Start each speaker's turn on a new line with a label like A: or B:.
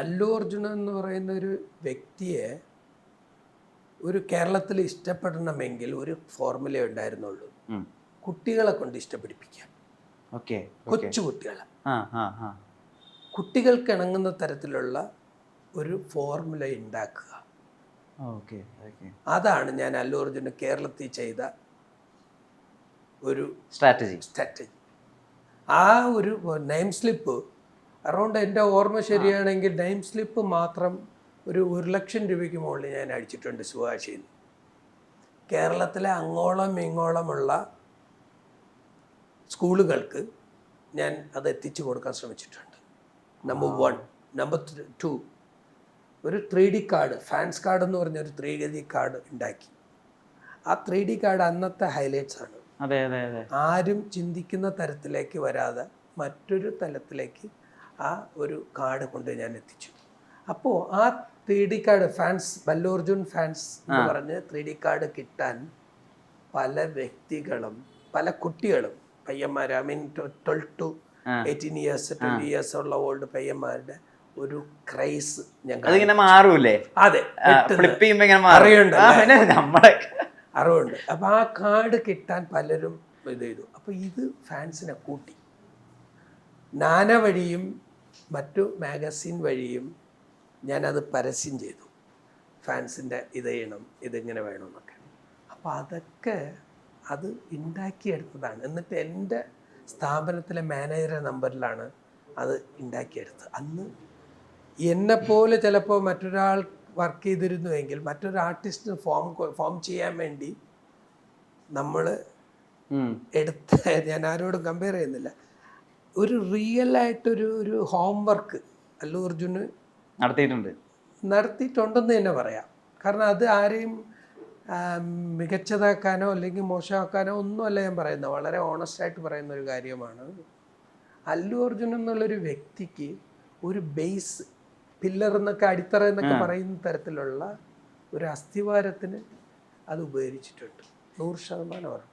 A: അല്ലു അർജുൻ എന്ന് പറയുന്ന ഒരു വ്യക്തിയെ ഒരു കേരളത്തിൽ ഇഷ്ടപ്പെടണമെങ്കിൽ ഒരു ഫോർമുല ഉണ്ടായിരുന്നുള്ളൂ. കുട്ടികളെ കൊണ്ട് ഇഷ്ടപ്പെടിപ്പിക്കാം. കൊച്ചു കുട്ടികളെ കുട്ടികൾക്ക് ഇണങ്ങുന്ന തരത്തിലുള്ള ഒരു ഫോർമുല ഉണ്ടാക്കുക. അതാണ് ഞാൻ അല്ലു അർജുന് കേരളത്തിൽ ചെയ്ത ഒരു സ്ട്രാറ്റജി. ആ ഒരു നെയിം സ്ലിപ്പ് അറൗണ്ട് എൻ്റെ ഓർമ്മ ശരിയാണെങ്കിൽ നെയിം സ്ലിപ്പ് മാത്രം ഒരു 1,00,000 രൂപയ്ക്ക് മുകളിൽ ഞാൻ അടിച്ചിട്ടുണ്ട് ശുപാർശയിൽ. കേരളത്തിലെ അങ്ങോളം ഇങ്ങോളമുള്ള സ്കൂളുകൾക്ക് ഞാൻ അത് എത്തിച്ചു കൊടുക്കാൻ ശ്രമിച്ചിട്ടുണ്ട്. നമ്പർ 1. നമ്പർ 2, ഒരു 3D കാർഡ്, ഫാൻസ് കാർഡ് എന്ന് പറഞ്ഞൊരു 3D കാർഡ് ഉണ്ടാക്കി. ആ 3D കാർഡ് അന്നത്തെ ഹൈലൈറ്റ്സ് ആണ്. ആരും ചിന്തിക്കുന്ന തരത്തിലേക്ക് വരാതെ മറ്റൊരു തലത്തിലേക്ക് ആ ഒരു കാർഡ് കൊണ്ട് ഞാൻ എത്തിച്ചു. അപ്പോൾ ആ 3D card fans, Allu Arjun fans എന്ന് പറഞ്ഞ് 3D കാർഡ് കിട്ടാൻ പല വ്യക്തികളും പല കുട്ടികളും പയ്യന്മാർ, I mean 12 to 18 years 20 years ഉള്ള ഓൾഡ് പയ്യന്മാരുടെ ഒരു ക്രൈസ് ഞങ്ങൾ
B: മാറൂലേ? അതെ,
A: അറിവുണ്ട്. അപ്പോൾ ആ കാർഡ് കിട്ടാൻ പലരും ഇത് ചെയ്തു. അപ്പോൾ ഇത് ഫാൻസിനെ കൂട്ടി. നാന വഴിയും മറ്റു മാഗസിൻ വഴിയും ഞാനത് പരസ്യം ചെയ്തു. ഫാൻസിൻ്റെ ഇത് ചെയ്യണം, ഇതിങ്ങനെ വേണമെന്നൊക്കെ. അപ്പോൾ അതൊക്കെ അത് ഉണ്ടാക്കിയെടുത്തതാണ്. എന്നിട്ട് എൻ്റെ സ്ഥാപനത്തിലെ മാനേജറുടെ നമ്പറിലാണ് അത് ഉണ്ടാക്കിയെടുത്തത്. അന്ന് എന്നെപ്പോലെ ചിലപ്പോൾ മറ്റൊരാൾ വർക്ക് ചെയ്തിരുന്നുവെങ്കിൽ മറ്റൊരു ആർട്ടിസ്റ്റിന് ഫോം ചെയ്യാൻ വേണ്ടി നമ്മൾ എടുത്ത, ഞാൻ ആരോടും കമ്പയർ ചെയ്യുന്നില്ല, ഒരു റിയൽ ആയിട്ടൊരു ഹോം വർക്ക് അല്ലു അർജുന് നടത്തിയിട്ടുണ്ടെന്ന് തന്നെ പറയാം. കാരണം അത് ആരെയും മികച്ചതാക്കാനോ അല്ലെങ്കിൽ മോശമാക്കാനോ ഒന്നുമല്ല ഞാൻ പറയുന്നത്. വളരെ ഓണസ്റ്റായിട്ട് പറയുന്ന ഒരു കാര്യമാണ്. അല്ലു അർജുൻ എന്നുള്ളൊരു വ്യക്തിക്ക് ഒരു ബേസ്, പില്ലർ എന്നൊക്കെ, അടിത്തറ എന്നൊക്കെ പറയുന്ന തരത്തിലുള്ള ഒരു അസ്ഥിവാരത്തിന് അത് ഉപകരിച്ചിട്ടുണ്ട്. 100% ഉറപ്പ്.